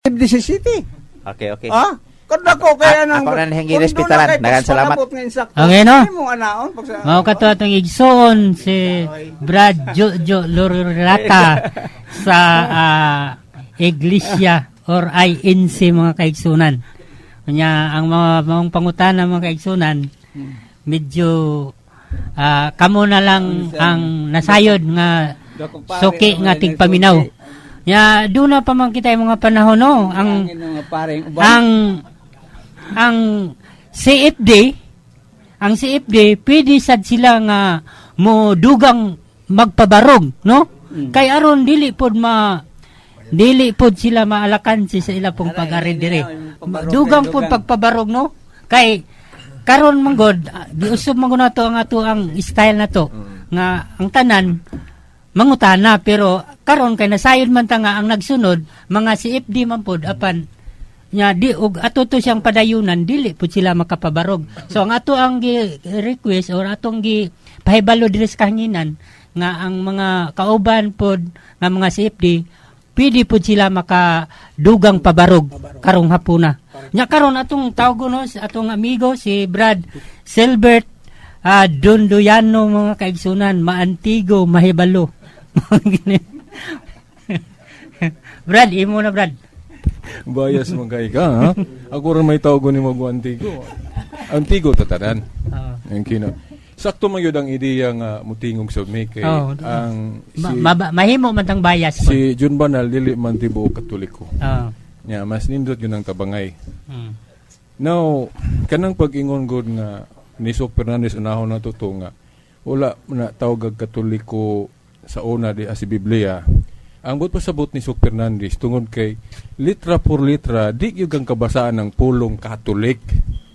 17. Okay, okay. Ah? Kada ko kaya nang ako na hingi respetaran. Dagan salamat. Okay, no? Mo anaon pag sa Mao kato atong igsoon si Brad Jojo Lorata sa Iglesia or INC mga kaigsunan. Kanya ang mga pangutana mga kaigsunan medyo kamo na lang ang nasayod nga suki nga tigpaminaw. Ya, doon na pa man kita yung mga panahon, no? Ang CFD, pwede sad sila nga mo dugang magpabarog, no? Kay aron dili pod sila maalakan sa ila pong pag-ari dire. Dugang pod pagpabarog, no? Kay karon manggod, giusob man gud nato ang style nato nga ang tanan mangutana, pero karon kay nasayod man ta nga ang nagsunod mga CFD man pod apan nya di og ato to siyang padayunan dili pud sila makapabarog. So ang ato ang request or atong pahibalo diri sa kahanginan nga ang mga kauban pod nga mga CFD pwede pud sila makadugang pabarog karong hapuna. Nya karon atong tawgon atong amigo si Brad Silbert Donduyano mga kaigsunan, maantigo, mahibalo. Brad, imo na Brad. Bias mo kay ka, ha? Ako rin may tawag ni mo antigo. Antigo tatanan. Ang kino. Sakto man yun ang ideya nga mutingog sa me kay ang mahimo man tang bias. Si Jun Banal dili man tibuo Katoliko. Nya mas nindot yun ang tabangay. Now, kanang pag-ingon gud nga ni Sok Fernandez unahon na to nga wala na tawag Katoliko sa una di si Biblia. Ang but pasabot ni Sok Fernandez tungod kay litra por litra di gyud ang kabasaan ng pulong Katolik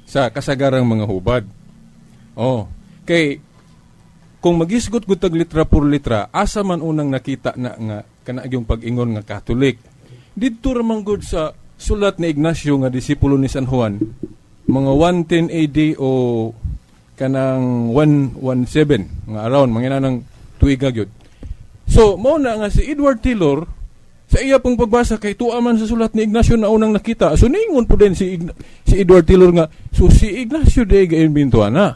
sa kasagarang mga hubad. Kay kung magisgot gud tag litra por litra asa man unang nakita na nga kana yung pag-ingon nga Katolik. Didto ra man gud sa sulat ni Ignacio nga disipulo ni San Juan mga 110 AD o kanang 117 nga around mga nang tuiga gyud. So mao na nga si Edward Taylor sa iya pong pagbasa kay tuwa man sa sulat ni Ignacio na unang nakita. So ningon po din si Edward Taylor nga so si Ignacio de Gainbintuana.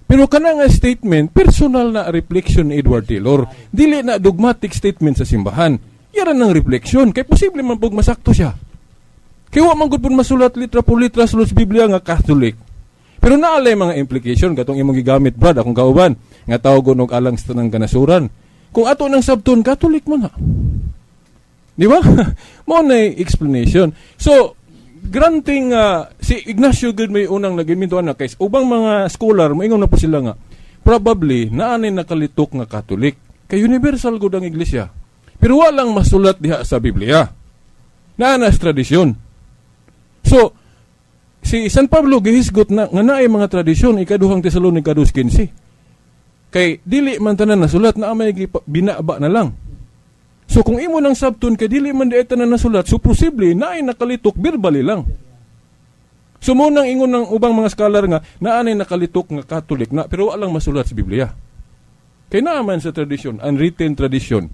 Pero kana nga statement personal na reflection ni Edward Taylor. Dili na dogmatic statement sa simbahan. Yara ng reflection kay posible man pug masakto siya. Kay wa man gud pud masulat litra por litra sa Biblia nga Catholic. Pero naalay mga implication katong imong gigamit Brad akong kauban nga tawgon og alang sa tanang kanasuran. Kung ato nang sabton Catholic man ha. Di ba? Mao na explanation. So granting si Ignacio gud may unang nagimintuan na kay ubang mga scholar moingon na po sila nga probably naanay nakalitok nga Catholic. Kay universal gud ang iglesia. Pero walang masulat diha sa Biblia. Naanas tradisyon. So si San Pablo gihisgot na nga naay mga tradisyon ikaduhang Tesalonica 2:15. Kay dili man tanan nasulat na may binaba na lang. So kung imo nang sabton kay dili man di tanan nasulat, so posible naay nakalitok verbally lang. So mo nang ingon ng ubang mga scholar nga naanay nakalitok nga Catholic na pero walang masulat sa Biblia. Kay naaman sa tradisyon, unwritten tradition.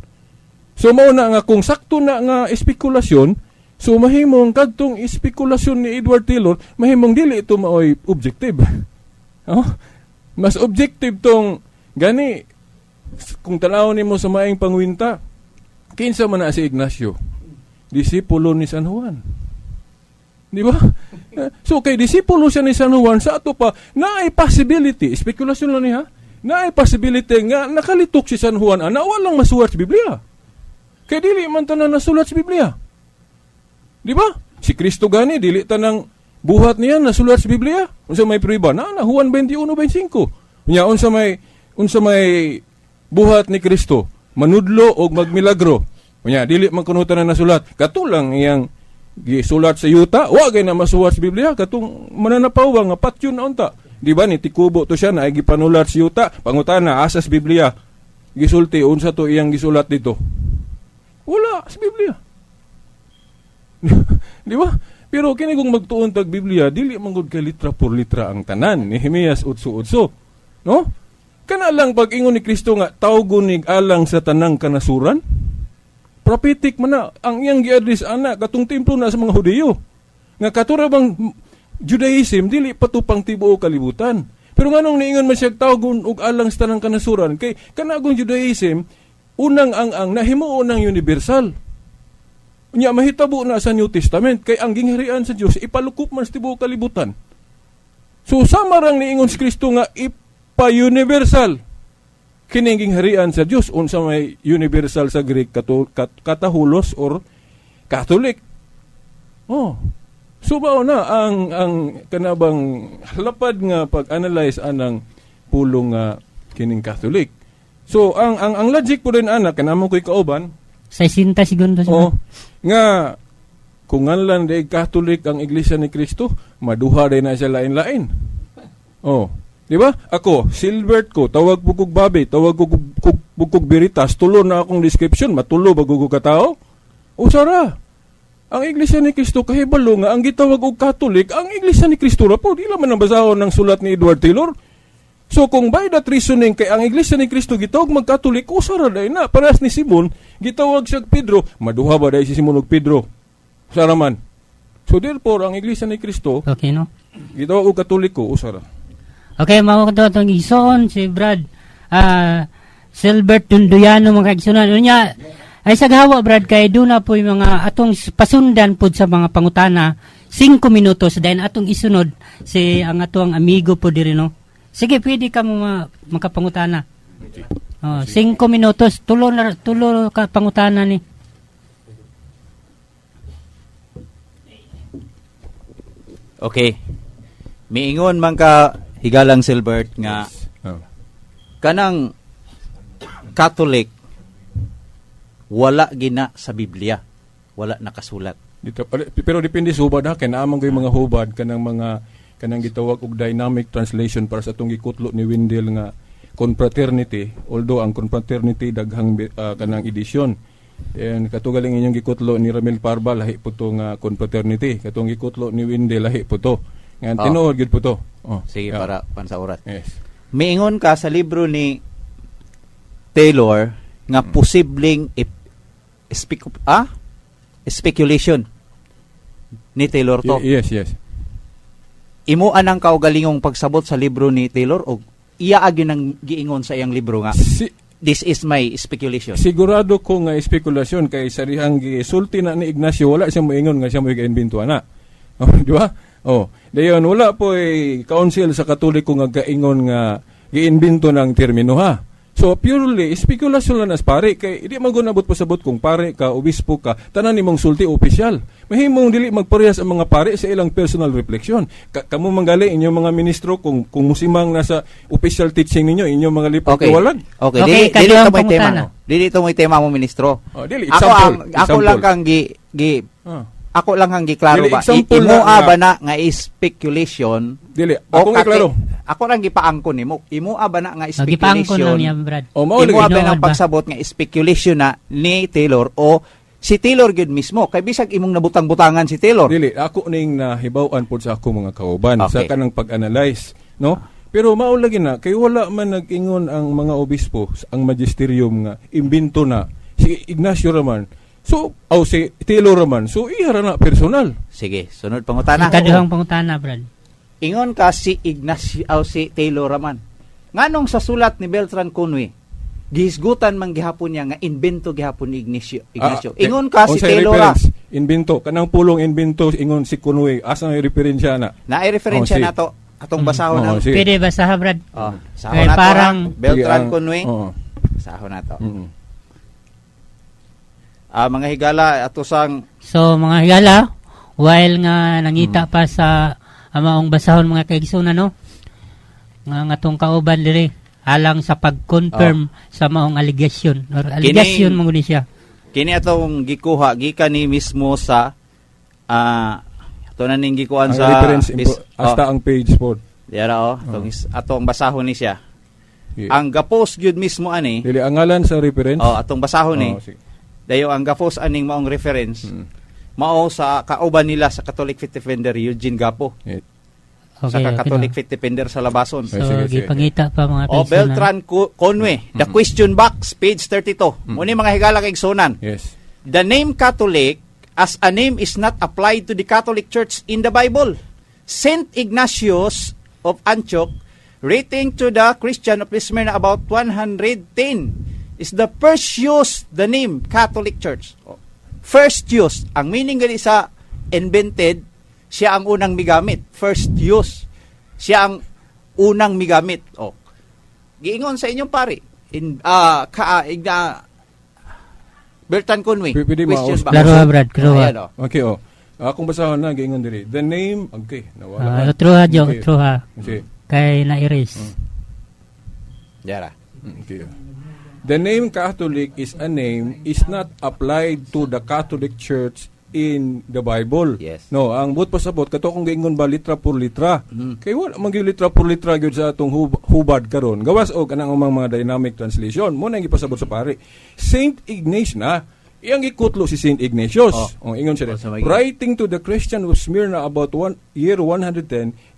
So mao na nga kung sakto na nga espekulasyon, so mahimong kadtong espekulasyon ni Edward Taylor, mahimong dili ito maoy objective. Mas objective tong gani kung tanaw nimo sa maayong pangwinta, kinsa man na si Ignacio? Disipulo ni San Juan. Di ba? So kay disipulo siya ni San Juan sa ato pa naay possibility, speculation lang niya. Naay possibility nga nakalitok si San Juan ana walang masulat sa Biblia. Kay dili man tanan nasulat sa Biblia. Di ba? Si Kristo gani dili tanang buhat niya nasulat sa Biblia. Unsa may prueba na Juan 21:25. Nya unsa may buhat ni Kristo manudlo og magmilagro. Nya dili man kuno tanan nasulat. Katulang iyang gisulat sa yuta, wa gay na masulat sa Biblia katong mananapaw nga patyon na unta. Di ba ni tikubo to siya na ay gipanulat sa yuta, pangutana asa sa Biblia. Gisulti unsa to iyang gisulat dito. Wala sa Biblia. Di ba? Pero kini kung magtuon tag Biblia, dili man gud kay litra por litra ang tanan. Nehemias 8:8. No? Kana lang pag ingon ni Kristo nga tawgon nig alang sa tanang kanasuran. prophetic man na ang iyang gi-address ana katong templo na sa mga Hudiyo. Nga katura bang Judaism dili patupang tibuok kalibutan. Pero nganong niingon man siya tawgon og alang sa tanang kanasuran kay kanagong Judaism unang ang nahimuo ng universal. Unya mahitabo na sa New Testament kay ang gingharian sa Dios ipalukop man sa tibuok kalibutan. So sama rang niingon si Kristo nga ipa-universal kining gingharian sa Dios unsa may universal sa Greek katahulos or Catholic. Oh. So bao na ang kanabang lapad nga pag-analyze anang pulong nga kining Catholic. So ang logic po rin ana kanamo ko'y kauban 60 segundo oh, nga kung nganlan day Catholic ang Iglesia ni Kristo, maduha day na siya lain-lain. Oh, di ba? Ako, Silbert ko, tawag bukog babi, tawag bukog biritas, tulo na akong description, matulo bago ka tao? Usara. Ang Iglesia ni Kristo kahibalo nga ang gitawag og Catholic, ang Iglesia ni Kristo ra po, di laman ang basahon ng sulat ni Edward Taylor. So kung by that reasoning kay ang Iglesia ni Kristo gitawag mag-Catholic, usara day na. Parehas ni Simon, gitawag siya Pedro, maduha ba day si Simon og Pedro? Usara man. So therefore, ang Iglesia ni Kristo, okay, no? gitawag og Katoliko, usara. Okay, mao ko itong ison, si Brad, Silbert Tunduyano, mga kaigsunan. Unya, ay saghawa, Brad, kay doon na po yung mga atong pasundan po sa mga pangutana, 5 minutos, dahil atong isunod, si ang atong amigo po diri, no? Sige, pwede ka mo makapangutana. 5 minutos, tulo ka pangutana ni. Okay. Miingon man ka higalang Silbert nga kanang Catholic wala gina sa Biblia. Wala nakasulat. Pero depende sa hubad ha. Kaya naamang mga hubad kanang gitawag og dynamic translation para sa atong gikutlo ni Wendell nga confraternity, although ang confraternity daghang kanang edisyon. And katugaling inyong gikutlo ni Ramil Parba lahi po to nga confraternity. Katong gikutlo ni Wendell lahi po to. Nga tinuod gid po to. Sige, para pansaurat. Yes. Miingon ka sa libro ni Taylor nga posibleng speculation ni Taylor to. Yes. Imo anang kaugalingong pagsabot sa libro ni Taylor o iya agyon ang giingon sa iyang libro nga this is my speculation. Sigurado ko nga spekulasyon kay sarihang gisulti na ni Ignacio wala siya moingon nga siya mo giinbento ana. Di ba? Dayon wala po council sa Katoliko nga gaingon nga giinbento ng termino ha. So purely spekulasyon lang as pare kay di magunabot pasabot kung pare ka obispo ka tanan nimong sulti opisyal. Mahimong dili magparehas ang mga pare sa ilang personal reflection. Kamo manggali inyong mga ministro kung musimang nasa official teaching ninyo inyong mga lipot walag. Okay, dili to may tema. Dili to may tema mo ministro. Dili ako lang kang ako lang ang giklaro ba. Imoa ba na nga speculation? Dili, ako nga klaro. Ako lang gipaangkon nimo. Imoa ba na nga speculation? Gipaangkon lang niya, Brad. Imoa ba na pagsabot nga speculation na ni Taylor o si Taylor gud mismo kay bisag imong nabutang-butangan si Taylor. Dili, ako ning nahibaw-an pod sa ako mga kauban sa kanang pag-analyze, no? Pero mao lagi na kay wala man nag-ingon ang mga obispo, ang magisterium nga imbento na si Ignacio Raman. So, si Taylor Raman. So, ihara na personal. Sige, sunod pangutana. Ikaduhang pangutana, Brad. Ingon ka si Ignacio si Taylor Raman. Nganong sa sulat ni Beltran Conway, gihisgutan man gihapon niya nga invento gihapon ni Ignacio. Ingon ka si Taylor invento, kanang pulong invento ingon si Conway. Asa may referensya na? Na ay referensya na to. Atong basahon na. Pwede basahan, Brad. Sahon na parang Beltran Conway. Sahon na to. Mga higala ato sang mga higala while nga nangita pa sa amaong basahon mga kaigsunan no nga atong kauban diri alang sa pag-confirm sa maong allegation or allegation mo ni siya kini atong gikuha gikan ni mismo sa ato na ning gikuan sa hasta ang page po diara atong basahon ni siya ang gapos gyud mismo ani dili ang ngalan sa reference atong basahon ni dayo ang gapos aning maong reference mao sa kauban nila sa Catholic Faith Defender Eugene Gapo sa Catholic Faith Defender sa Labason. So gipangita pa mga Beltran Conway The Question Box page 32 muni mga higala kay igsunan. Yes. the name Catholic as a name is not applied to the Catholic Church in the Bible. Saint Ignatius of Antioch, writing to the Christian of Smyrna about 110, is the first use the name Catholic Church. First use. Ang meaning gali sa invented, siya ang unang migamit. First use. Siya ang unang migamit. Giingon sa inyong pari. Bertan Conway. Pwede Question ba? Klaro ha, Brad. Klaro ha. Ayan, Okay, akong basahon na, giingon diri. The name, okay, nawala. True ha, Jo. Okay. True ha. Okay. Kay na-erase. Yara. Okay. The name Catholic is a name is not applied to the Catholic Church in the Bible. Yes. No, ang but pasabot kato kung giingon ba litra por litra. Kay wala man gyud litra por litra gyud sa atong hubad karon. Gawas og kanang mga dynamic translation mo nang gipasabot sa pare. Saint Ignatius na iyang gikutlo si Saint Ignatius. Ingon siya. Writing to the Christian of Smyrna about year 110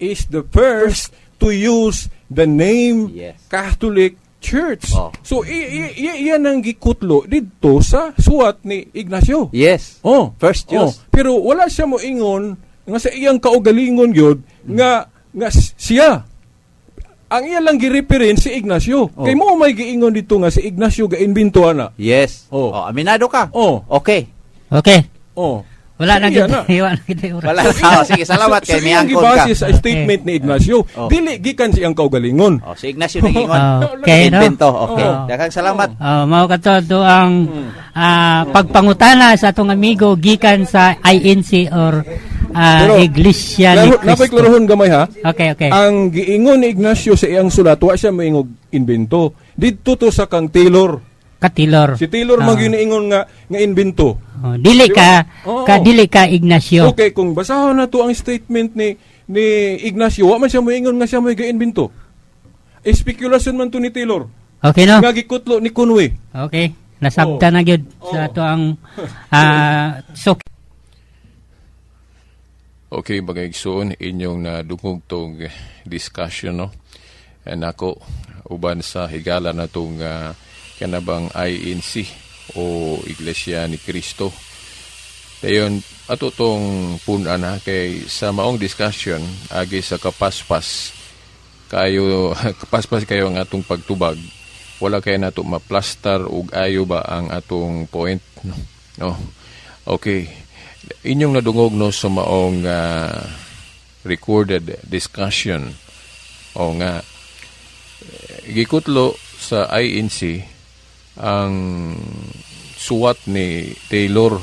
is the first to use the name Catholic Church. So iyan ang gikutlo didto sa suwat ni Ignacio. Yes. First use. Pero wala siya mo ingon nga sa iyang kaugalingon gyud nga siya ang iya lang gi-reference si Ignacio. Kay mo may giingon dito nga si Ignacio ga-imbento ana. Yes. Aminado ka? Okay. Okay. Wala na Sige, kita. Wala na. Sige, salamat kay iyang miangkon ka. gibase sa statement ni Ignacio. Dili gikan si iyang kaugalingon. Si Ignacio nagingon. Okay, no? Invento. Okay. Daghang salamat. Mao kato ang pagpangutana sa atong amigo gikan sa INC or Iglesia ni Cristo. Napay klarohon gamay ha. Okay. Ang giingon ni Ignacio sa iyang sulat, wa siya moingog invento. Didto to sa kang Taylor. Katilor. Si Taylor maginiingon nga invento. Dili ka Ignacio. Okay, kung basahon na to ang statement ni Ignacio, wa man siya moingon nga siya may ga-invento. Spekulasyon man to ni Taylor. Okay no? Nga gikutlo ni Conway. Okay. Nasabta na gyud sa ato ang Okay, bagayigsoon inyong nadungog tong discussion, no? And ako, uban sa higala na tong kanabang INC o Iglesia ni Cristo. Dayon, ato tong punan ha, kay sa maong discussion, agi sa kapaspas kayo ang atong pagtubag. Wala kayo nato maplastar ug ayo ba ang atong point, no? Okay. Inyong nadungog no sa maong recorded discussion o nga gikutlo sa INC ang suwat ni Taylor.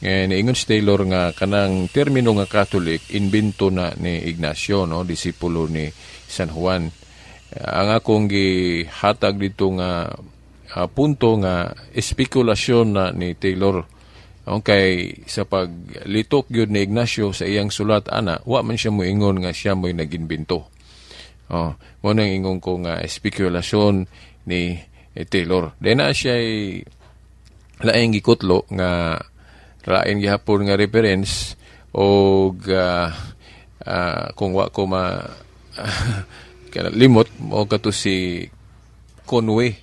Ingon si Taylor nga kanang termino nga Catholic invento na ni Ignacio, no, disipulo ni San Juan. Ang akong gihatag dito nga punto nga espekulasyon na ni Taylor. Okay, sa paglitok yun ni Ignacio sa iyang sulat ana, wa man siya moingon nga siya mo'y nag-invento. Mo nang ingon ko nga spekulasyon ni Taylor. Dena siya laing gikutlo nga laing gihapon nga reference o kung wa ko limot mo kato si Conway.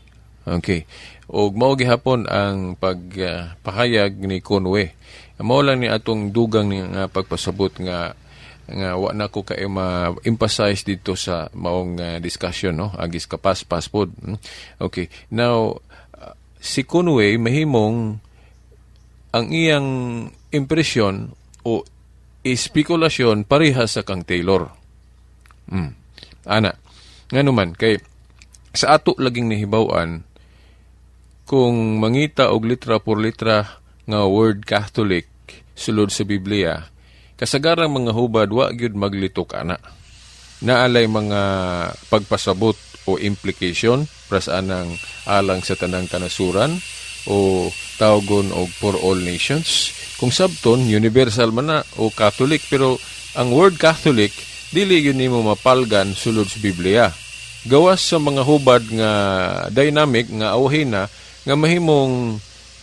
Okay. O mao gihapon ang pagpahayag ni Conway. Mao lang ni atong dugang ni nga pagpasabot nga wa na ko kay ma-emphasize dito sa maong discussion, no, agis kapas-pas pod. Okay, now si Conway mahimong ang iyang impresyon o espekulasyon parehas sa kang Taylor. Ana nganuman kay sa ato laging nahibaw-an kung mangita og litra por litra nga word Catholic sulod sa Biblia, kasagarang mga hubad wa gyud maglitok ana. Naalay mga pagpasabot o implication pras anang alang sa tanang kanasuran o tawgon og for all nations. Kung sabton universal man na o Catholic, pero ang word Catholic dili gyud nimo mapalgan sulod sa Biblia. Gawas sa mga hubad nga dynamic nga awhin na nga mahimong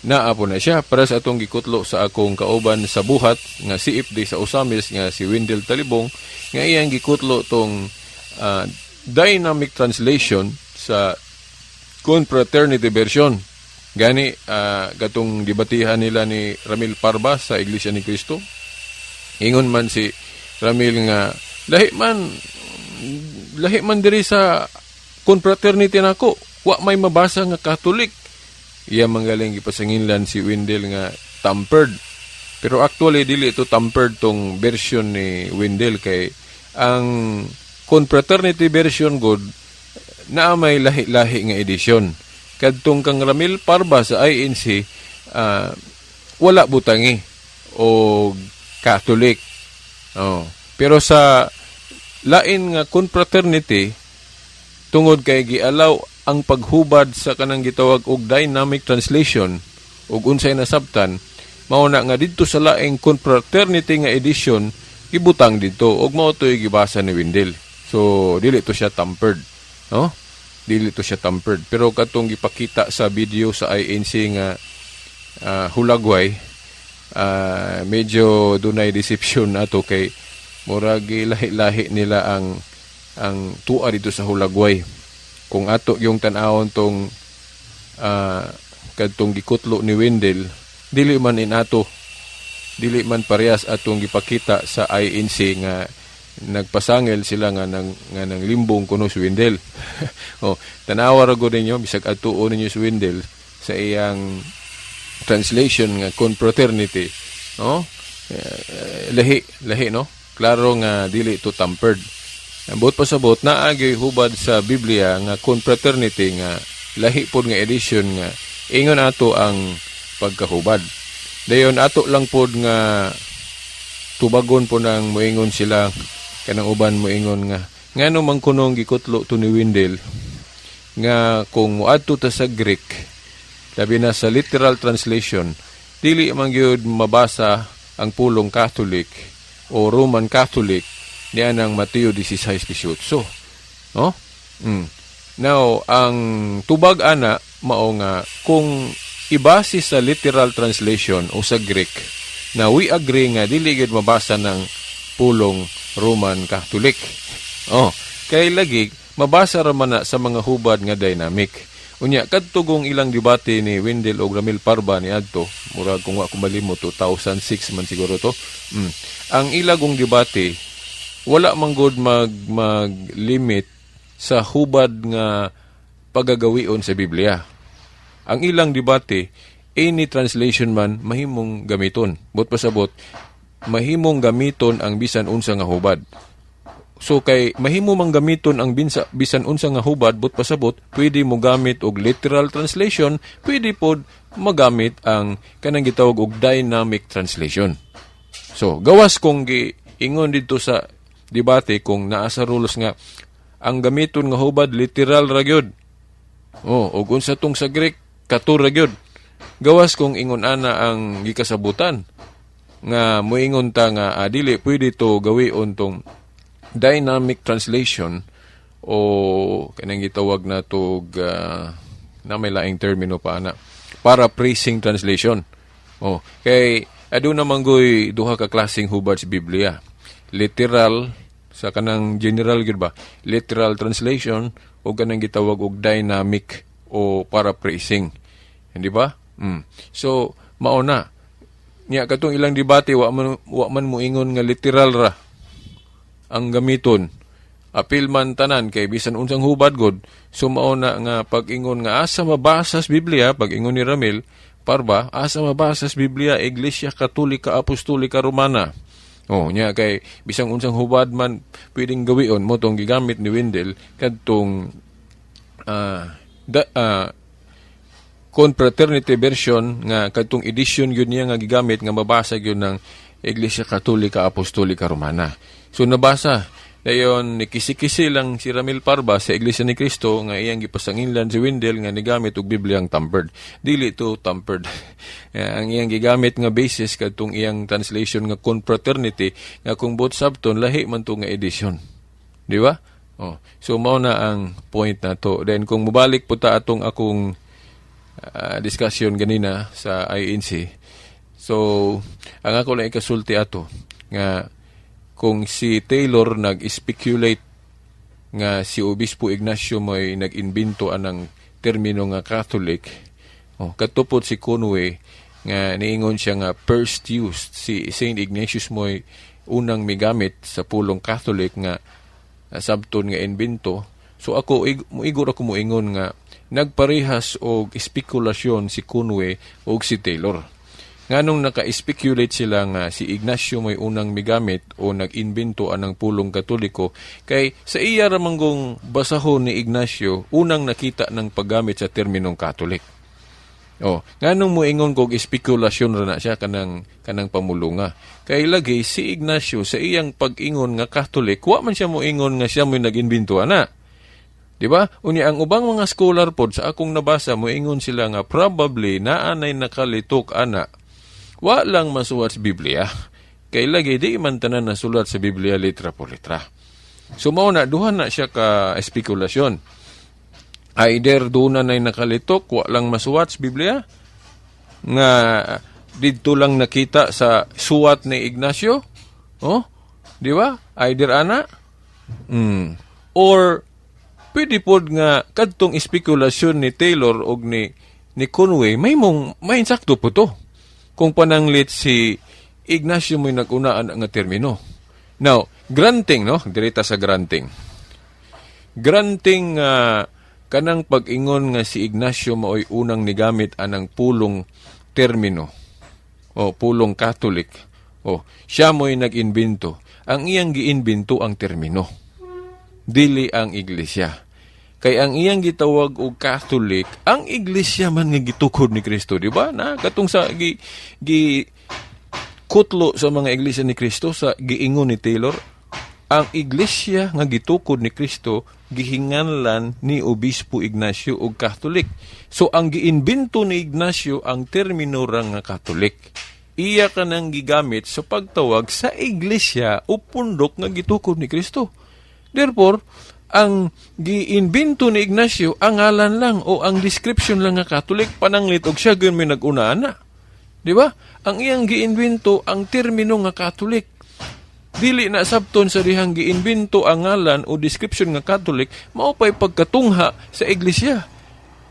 naapo na siya para sa atong gikutlo sa akong kauban sa buhat nga si FD sa Usamis nga si Wendell Talibong nga iyang gikutlo tong dynamic translation sa Confraternity version Gani, gatong debatihan nila ni Ramil Parba sa Iglesia ni Cristo. Ingon man si Ramil nga, lahi man diri sa confraternity nako, wa may mabasa nga Catholic. Iya manggaling gipasanginlan si Wendell nga tampered. Pero actually, dili ito tampered tong version ni Wendell kay ang confraternity version god na may lahi-lahi nga edisyon. Kadtong kang Ramil Parba sa INC, wala butangi o Catholic. Pero sa lain nga confraternity, tungod kay gialaw ang paghubad sa kanang gitawag og dynamic translation ug unsay nasabtan, mao na nga didto sa laing confraternity nga edition gibutang dito ug mao toy gibasa ni Wendell. So dili to siya tampered, no? Dili to siya tampered. Pero katong gipakita sa video sa INC nga hulagway, medyo dunay deception ato kay murag lahi-lahi nila ang tuwa dito sa hulagway. Kung ato yung tan-awon tong kadtong gikutlo ni Wendell, dili man parehas atong gipakita sa INC nga nagpasangil sila nga nang limbong kuno si Wendell. Tanawa ra gud ninyo bisag atuon ninyo si Wendell sa iyang translation nga confraternity, no? Lahi no? Klaro nga dili to tampered. Ambot pasabot na agi hubad sa Biblia nga confraternity nga lahi pod nga edition nga ingon ato ang pagkahubad. Dayon ato lang pod nga tubagon po nang moingon sila kanang uban moingon nga ngano man kunong gikutlo to ni Wendell nga kung moadto ta sa Greek labi na sa literal translation dili man gyud mabasa ang pulong Catholic o Roman Catholic niya ng Mateo 16:18. No? Now, ang tubag ana mao nga kung ibase sa literal translation o sa Greek na we agree nga dili gid mabasa ng pulong Roman Catholic. Kay lagi mabasa ra man na sa mga hubad nga dynamic. Unya kadtugong ilang debate ni Wendell og Ramil Parba ni adto, murag kung wa ko malimot 2006 man siguro to. Ang ilagong debate wala man gud mag-limit sa hubad nga pagagawion sa Biblia. Ang ilang debate, any translation man mahimong gamiton. Bot pasabot, mahimong gamiton ang bisan unsa nga hubad. So kay mahimo man gamiton ang bisan unsa nga hubad, bot pasabot, pwede mo gamit og literal translation, pwede pod magamit ang kanang gitawag og dynamic translation. So gawas kung giingon dito sa debate kung naa sa rules nga ang gamiton nga hubad literal ra gyud. Ug unsa tong sa Greek katur ra gyud. Gawas kung ingon ana ang gikasabutan nga moingon ta nga dili pwede to gawion tong dynamic translation o kanang gitawag na tog na may laing termino pa ana paraphrasing translation. Kay aduna manggoy duha ka klaseng hubad sa Biblia. Literal sa kanang general gid ba, literal translation o kanang gitawag og dynamic o paraphrasing, hindi ba? So mao na nya katong ilang debate wa man mo ingon nga literal ra ang gamiton, apil man tanan kay bisan unsang hubad god. So mao na nga pag-ingon nga asa mabasa sa Biblia, pag-ingon ni Ramil Parba, asa mabasa sa Biblia Iglesia Katolika Apostolika Romana. Nya kay bisang unsang hubad man pwedeng gawion mo tong gigamit ni Wendell kadtong confraternity version nga kadtong edition gyud niya nga gigamit nga mabasa gyud ng Iglesia Katolika Apostolika Romana. So nabasa dayon nikisi-kisi lang si Ramil Parba sa Iglesia ni Cristo nga iyang gipasanginlan si Wendell nga nigamit og Bibliang tampered. Dili to tampered. Ang iyang gigamit nga basis kadtong iyang translation nga confraternity nga kung both sabton lahi man to nga edition. Di ba? So mao na ang point na to. Then kung mubalik po ta atong akong discussion ganina sa INC. So ang ako lang ikasulti ato nga kung si Taylor nag-speculate nga si Obispo Ignacio may nag-imbento anang termino nga Catholic, Katupod si Conway nga niingon siya nga first use si Saint Ignatius mo'y unang migamit sa pulong Catholic nga sabton nga invento. So ako muigor ako moingon nga nagparehas og espekulasyon si Conway og si Taylor. Nganong naka-speculate sila nga si Ignacio may unang migamit o nag-invento anang pulong Katoliko kay sa iya ramanggong basahon ni Ignacio unang nakita ng paggamit sa terminong Catholic. Nganong moingon kog espekulasyon ra na siya kanang pamulunga. Kay lagi si Ignacio sa iyang pag-ingon nga Catholic, wa man siya moingon nga siya may nag-invento ana. Di ba? Unya ang ubang mga scholar pod sa akong nabasa moingon sila nga probably naanay nakalitok ana. Wa lang masuwat sa Biblia. Kay lagi di man tanan nasulat sa Biblia litra por litra. So mao na duha na siya ka espekulasyon. Either doon na nakalitok, wa lang masuwat sa Biblia, nga dito lang nakita sa suwat ni Ignacio, di ba? Either ana, or pwede pod nga kadtong espekulasyon ni Taylor o ni Conway, may insakto po to. Kung pananglit si Ignacio mo'y nag-unaan nga termino. Now, granting, direta sa granting. Granting kanang pag-ingon nga si Ignacio maoy unang nigamit anang pulong termino o pulong Catholic. Siya mo'y nag-invento. Ang iyang giinbento ang termino. Dili ang iglesia. Kay ang iyang gitawag og Catholic, ang iglesia man nga gitukod ni Kristo, di ba? Na katong sa kutlo sa mga iglesia ni Kristo sa giingon ni Taylor, ang iglesia nga gitukod ni Kristo gihinganlan ni Obispo Ignacio og Catholic. So ang giinbento ni Ignacio ang termino ra nga Catholic. Iya kanang gigamit sa pagtawag sa iglesia o pundok nga gitukod ni Kristo. Therefore, ang giinbento ni Ignacio ang ngalan lang o ang description lang nga Catholic, pananglit og siya gyud may nag-una na. Di ba? Ang iyang giinbento ang termino nga Catholic. Dili na sabton sa dihang giinbento ang ngalan o description nga Catholic, mao pay pagkatungha sa iglesia.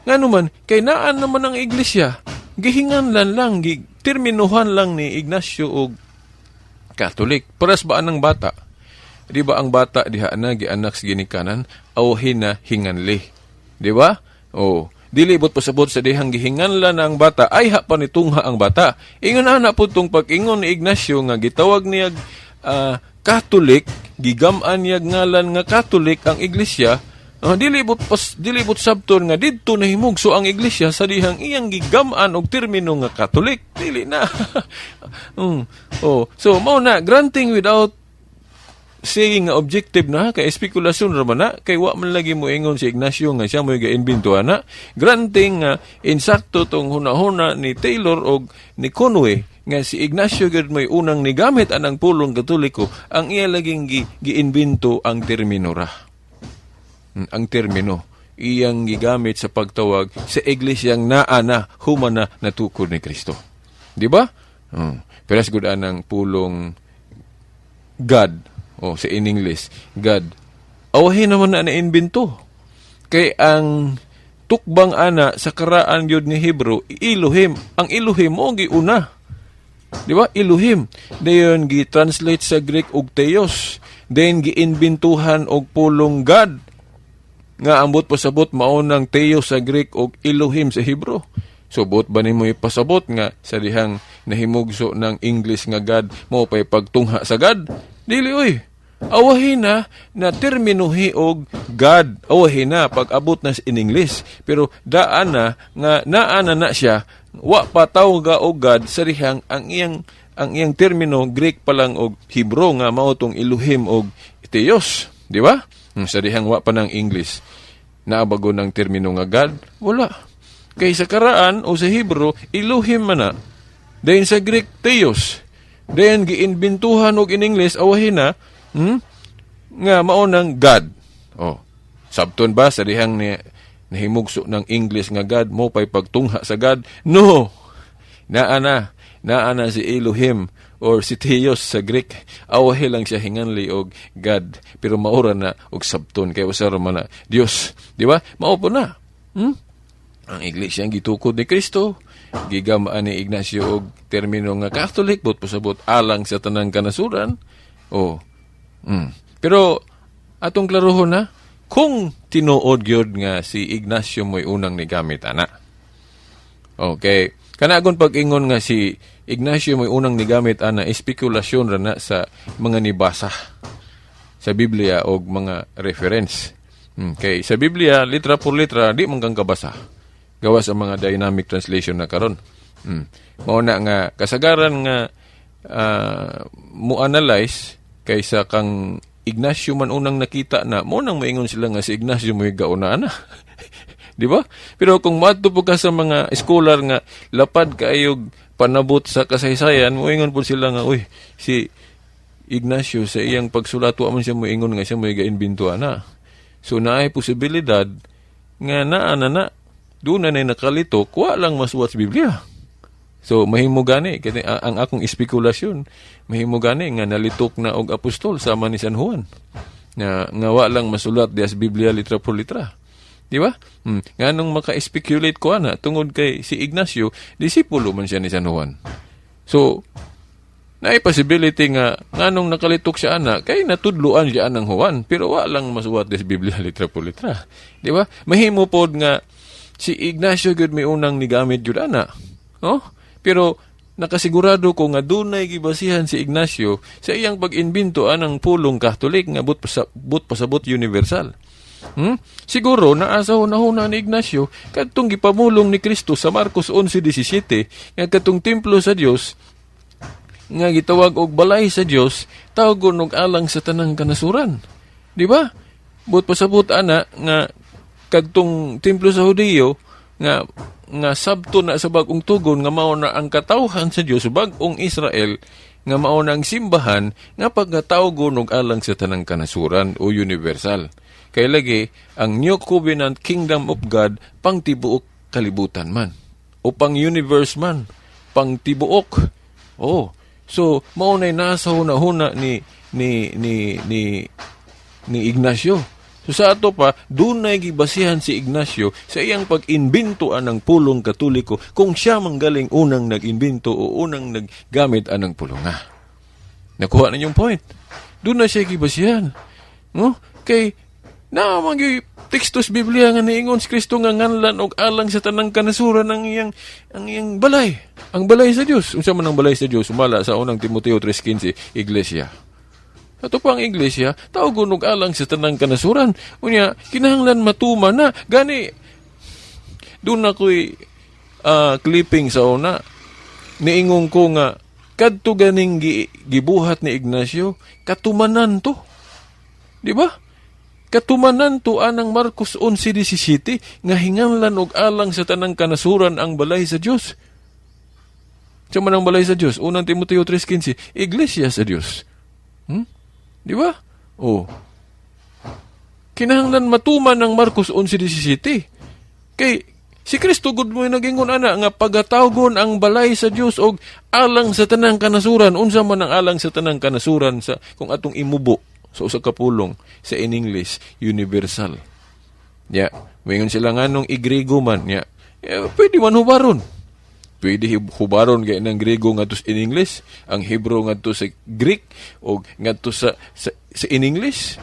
Nganuman kay naan naman ang iglesia, gihinganlan lang, terminuhan lang ni Ignacio og Catholic. Paras ba anang bata? Di ba ang bata diha na gianak sa ginikanan, awhin na hinganli. Di ba? Dili bot pasabot sa dihang gihinganlan ang bata, ay ha pa nitungha ang bata. Ingon ana po tong pag-ingon ni Ignacio nga gitawag niya Catholic, gigam'an niya ngalan nga Catholic ang iglesia. Dili bot sabton nga didto nahimugso ang iglesia sa dihang iyang gigam'an og termino nga Catholic. Dili na. So mao na granting without saying nga objective na, kay espekulasyon raman na, kay wa man lagi mo ingon si Ignacio nga siya mo'y ga-invento na. Granting nga insakto tong hunahuna ni Taylor o ni Conway nga si Ignacio gud may unang nigamit anang pulong Katoliko, ang iya laging giinbento ang termino ra. Ang termino iyang gigamit sa pagtawag sa iglesyang naana humana natukod ni Kristo. Di ba? Peras gud anang pulong God. Sa in English, God. Awahin naman na na-invento. Kay ang tukbang ana sa karaan yun ni Hebrew, Elohim. Ang Elohim mo giuna. Di ba? Elohim. Dayon gi-translate sa Greek og Theos. Then gi-inventuhan og pulong God. Nga ambot pasabot maunang Theos sa Greek og Elohim sa Hebrew. So, buot ba ni mo ipasabot nga sa dihang nahimugso ng English nga God, mo pa'y pagtungha sa God? Dili, oy. Awahin na terminuhi og God. Awahin na pag-abot na in English. Pero daan na nga naana na siya, wa pa tawag og God sa dihang ang iyang termino Greek pa lang og Hebrew nga mao tong Elohim og Theos, di ba? Sa dihang wa pa ng English. Naabago ng termino nga God, wala. Kay sa karaan o sa Hebrew, Elohim man na. Then sa Greek, Theos. Then giinbintuhan og in English, awahin na, nga maunang God. Sabton ba sa dihang nahimugso ng English nga God, mo pa'y pagtungha sa God? No! Naana si Elohim or si Theos sa Greek. Awahi lang siya hinganli og God. Pero maura na og sabton. Kaya usara man na Diyos. Di ba? Maupo na. ang iglesia ang gitukod ni Kristo, gigamaan ni Ignacio og termino nga Catholic, but pasabot alang sa tanang kanasuran. Pero atong klarohon na, kung tinuod gyud nga si Ignacio mo'y unang nigamit, ana. Okay. Kanagon pag-ingon nga si Ignacio mo'y unang nigamit, ana, espekulasyon ra na sa mga nibasa sa Biblia o mga reference. Okay. Sa Biblia, litra por litra, di man kang kabasa. Gawa sa mga dynamic translation na karon. Mao na nga kasagaran nga mo-analyze kaysa kang Ignacio man unang nakita na, mo nang maingon sila nga si Ignacio mo'y gauna na. Di ba? Pero kung madto po ka sa mga scholar nga lapad kaayog panabot sa kasaysayan, moingon po sila nga, uy, si Ignacio sa iyang pagsulat, wa man siya moingon nga siya mo'y gainbinto ana. So naay posibilidad nga na doon na nakalitok, wa lang masuwat sa Biblia. So, mahimo gani, ang akong espekulasyon, mahimo gani nga nalitok na og apostol sama ni San Juan. Nga wa lang masulat di sa Biblia litra por litra. Di ba? Nganong maka-speculate ko ana tungod kay si Ignacio, disipulo man siya ni San Juan. So, naay possibility nga nganong nakalitok siya ana kay natudluan siya anang Juan, pero wa lang masulat di sa Biblia litra por litra. Di ba? Mahimo pod nga si Ignacio gud may unang nigamit jud ana. Pero nakasigurado ko nga dunay gibasihan si Ignacio sa iyang pag-imbento anang pulong Katolik nga but pasabot universal. Siguro naasa hunahuna ni Ignacio kadtong gipamulong ni Kristo sa Marcos 11:17 nga katong templo sa Dios nga gitawag og balay sa Dios, tawgon og alang sa tanang kanasuran. Di ba? But pasabot ana nga kadtong templo sa Hudiyo nga sabto na sa bagong tugon nga mao na ang katawhan sa Dios bagong Israel nga mao na ang simbahan nga pagkatawgon og alang sa tanang kanasuran o universal. Kay lagi ang New Covenant Kingdom of God pang tibuok kalibutan man o pang universe man, pang tibuok. So mao nay nasa hunahuna ni Ignacio. So sa ato pa, doon na gibasihan si Ignacio sa iyang pag-imbento anang pulong Katoliko kung siya manggaling unang nag-imbento o unang naggamit anang pulong. Nakuha na yung point. Doon na siya gibasihan. Kay naman yung tekstos Biblia nga niingon si Kristo nga nganlan og alang sa tanang kanasuran ang iyang balay. Ang balay sa Dios. Unsa man ang balay sa Dios? Sumala sa unang Timoteo 3:15, iglesia. Ato pang iglesia, tawgon og alang sa tanang kanasuran. Unya, kinahanglan matuma na. Gani, doon ako'y clipping sa una. Niingon ko nga, kadto ganing gibuhat ni Ignacio, katumanan to. Di ba? Katumanan to anang Marcos 11:17 nga hinganlan og alang sa tanang kanasuran ang balay sa Dios. Sa man ang balay sa Dios, unang Timoteo 3:15, iglesia sa Dios. Di ba? Kinahanglan matuman ng Marcos 11:17. Kay si Kristo gud mo nagingon ana nga pagatawgon ang balay sa Dios og alang sa tanang kanasuran. Unsa man ang alang sa tanang kanasuran sa kung atong imubo sa usa ka pulong sa in English universal. Moingon sila nganong Griego man pwede man hubaron. Pwede hubaron kay ng Griego ngadto in English, ang Hebrew ngadto sa Greek o ngadto sa in English.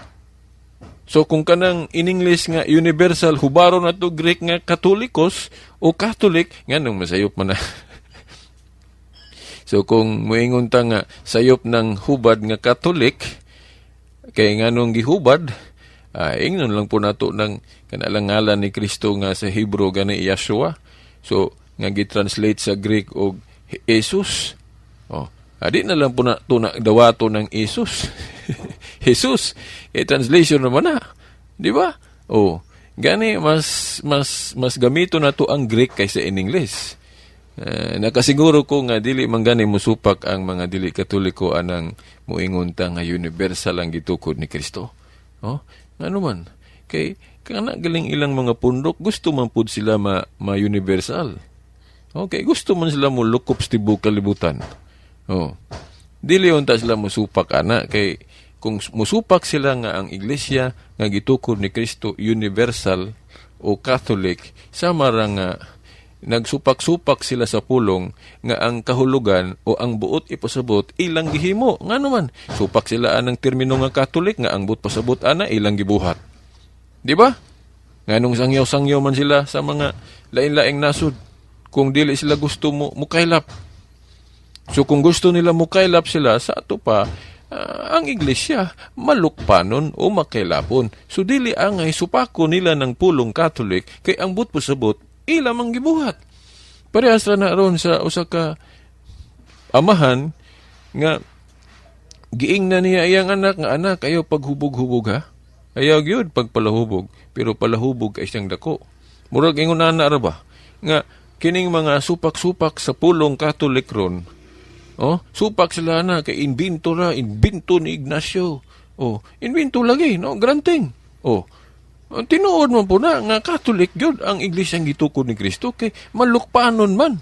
So kung kanang in English nga universal hubaron ato Greek nga Katolikos o Catholic nganong masayop man na. So kung moingon ta nga sayop ng hubad nga Catholic kay nganong gihubad, ingnon lang po nato ng kanalang ngalan ni Kristo nga sa Hebrew gani Yeshua. So nga gitranslate sa Greek og Jesus. Adi na lang po na ito na dawato ng Jesus. Jesus. Translation naman na. Di ba? Gani mas gamito na to ang Greek kaysa in English. Nakasiguro ko nga dili man gani musupak ang mga dili Katoliko anang muingon ta nga universal ang gitukod ni Kristo. Ano man? Kay kana galing ilang mga pundok gusto man pud sila ma-universal. Okay, gusto man sila mo lukop sa tibuok kalibutan. Dili unta sila musupak ana kay kung musupak sila nga ang iglesia nga gitukod ni Kristo universal o Catholic, sama ra nga nagsupak-supak sila sa pulong nga ang kahulugan o ang buot ipasabot ilang gihimo. Nga naman, supak sila anang termino nga Catholic nga ang buot pasabot ana ilang gibuhat. Di ba? Nganong sangyaw-sangyaw man sila sa mga lain-laing nasud kung dili sila gusto mo mukaylap. So kung gusto nila mukaylap sila sa ato pa, ang iglesia malukpanon o makaylapon. So dili angay supako nila ng pulong Catholic kay ang buot pasabot ila mang gibuhat. Parehas ra na ron sa usa ka amahan nga giing na niya iyang anak nga anak ayaw paghubog-hubog ha. Ayaw gyud pagpalahubog pero palahubog kay siyang dako. Murag ingon na ra ba nga kining mga supak-supak sa pulong Catholic ron. Oh, supak sila na kay invento ni Ignacio. Oh, invento lagi no granting. Oh, tinuod man po na nga Catholic gyud ang iglesyang gitukod ni Kristo kay malukpanon man.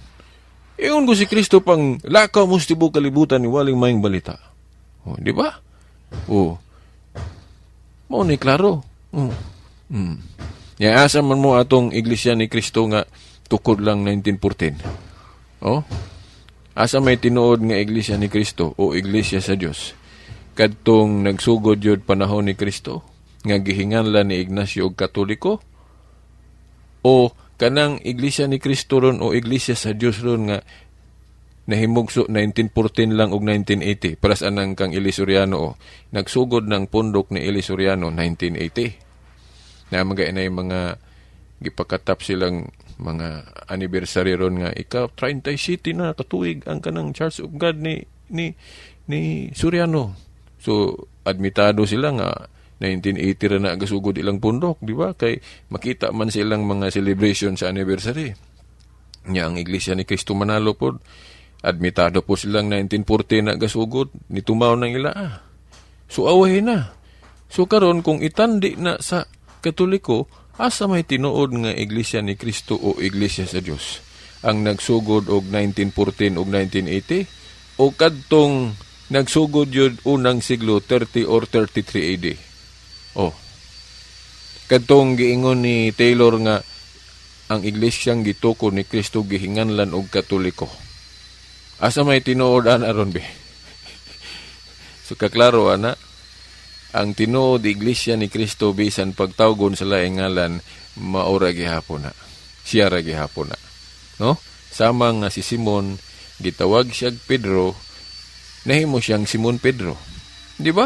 Iyon ko si Kristo pang lakaw mo sa tibuok kalibutan ni waling maing balita. Oh, di ba? Oh. Mao ni klaro. Ya asa man mo atong iglesia ni Kristo nga tukod lang 1914. Oh. Asa may tinuod nga iglesia ni Kristo o iglesia sa Dios. Kadtong nagsugod yun panahon ni Kristo nga gihinganlan ni Ignacio og Katoliko o kanang iglesia ni Kristo ron o iglesia sa Dios ron nga nahimugso 1914 lang og 1980 para sa anang kang Eli Soriano o nagsugod ng pundok ni Eli Soriano 1980 na mga gipakatap silang mga anniversary ron nga ikaw 30 city na katuig ang kanang Church of God ni Soriano. So admitado sila nga 1980 ra na gasugod ilang pundok, di ba? Kay makita man silang mga celebration sa anniversary. Nya ang Iglesia ni Cristo Manalo pod admitado po silang 1940 na gasugod ni tumaw ng ila. So away na. So karon kung itandi na sa Katoliko, asa may tinuod nga Iglesia ni Kristo o Iglesia sa Dios ang nagsugod og 1914 og 1980 o kadtong nagsugod yun unang siglo 30 or 33 AD. Oh. Kadtong giingon ni Taylor nga ang iglesyang gitukod ni Kristo gihinganlan og Katoliko. Asa may tinuod ana ron be? So kaklaro ana, ang tinuod iglesia ni Kristo bisan pagtawgon sa laing ngalan maura gihapon na. Siya ra gihapon na. No? Sama nga si Simon gitawag siya Pedro, nahimo siyang Simon Pedro. Di ba?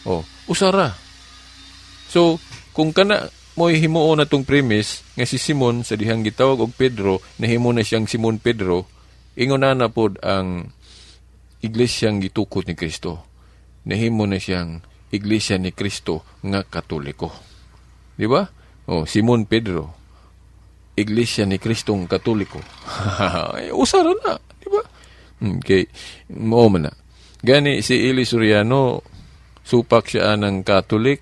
Oh, usara. So, kung kana mo himuon na tong premise nga si Simon sa dihang gitawag og Pedro, nahimo na siyang Simon Pedro, ingon na pod ang iglesyang gitukod ni Kristo. Nahimo na siyang iglesia ni Kristo nga Katoliko. Di ba? Oh, Simon Pedro, iglesia ni Kristong Katoliko. Usara na, di ba? Okay, mo man na. Gani si Eli Soriano, supak siya ng Katolik,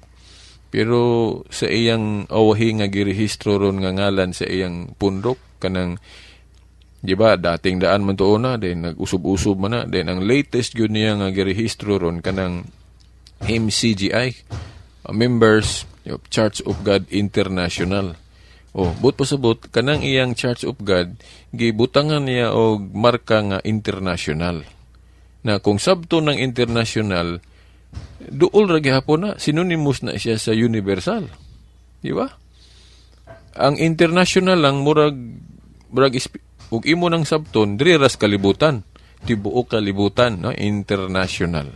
pero sa iyang awahi nga girehistro ron nga ngalan sa iyang pundok, kanang, di ba, dating daan man to na, then nag-usub-usub man na, then ang latest yun niya nga girehistro ron, kanang MCGI, members of Church of God International. Oh, but pasabot, kanang iyang Church of God, gibutangan niya og marka nga international. Na kung sabto ng international, duol ra gihapon na, synonymous na siya sa universal. Di ba? Ang international lang, murag ug imo ng sabton, diri ras kalibutan. Tibuok kalibutan, no? International.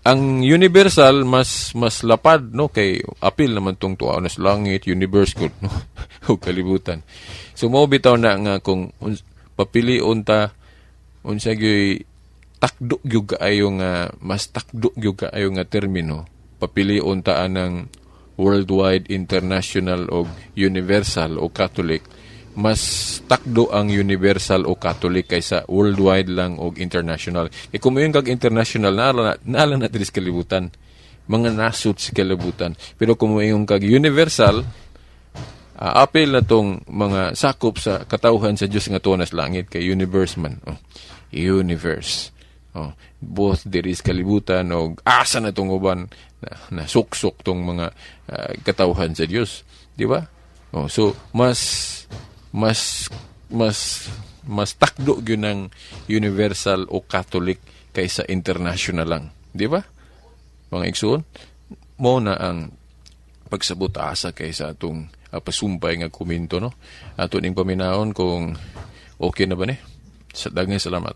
Ang universal, mas lapad, no? Kay apil naman tong tuwa na sa langit, universe ko, no? O kalibutan. So, mo bitaw na nga kung papilion ta, unsa gyud takdo gyud kaayo nga mas takdo gyud kaayo nga termino, papilion ta anang worldwide, international o universal o Catholic, mas takdo ang universal o Catholic kaysa worldwide lang o international. E kung yung kag international, naala na diri sa kalibutan, mga nasud sa kalibutan. Pero kung yung kag universal, apil na tong mga sakop sa katawhan sa Diyos nga tuwa nas langit, kay universe man. Oh, universe. Oh, both diri sa kalibutan o asa na tong uban na suksok tong mga katawhan sa Dios, di ba? Oh, so mas takdo gyud ng universal o Catholic kaysa international lang, di ba? Mga igsoon, mo na ang pagsabot asa kaysa atong pasumpay nga komento, no? Ato ning paminaon kung okay na ba ni? Sa daghang salamat.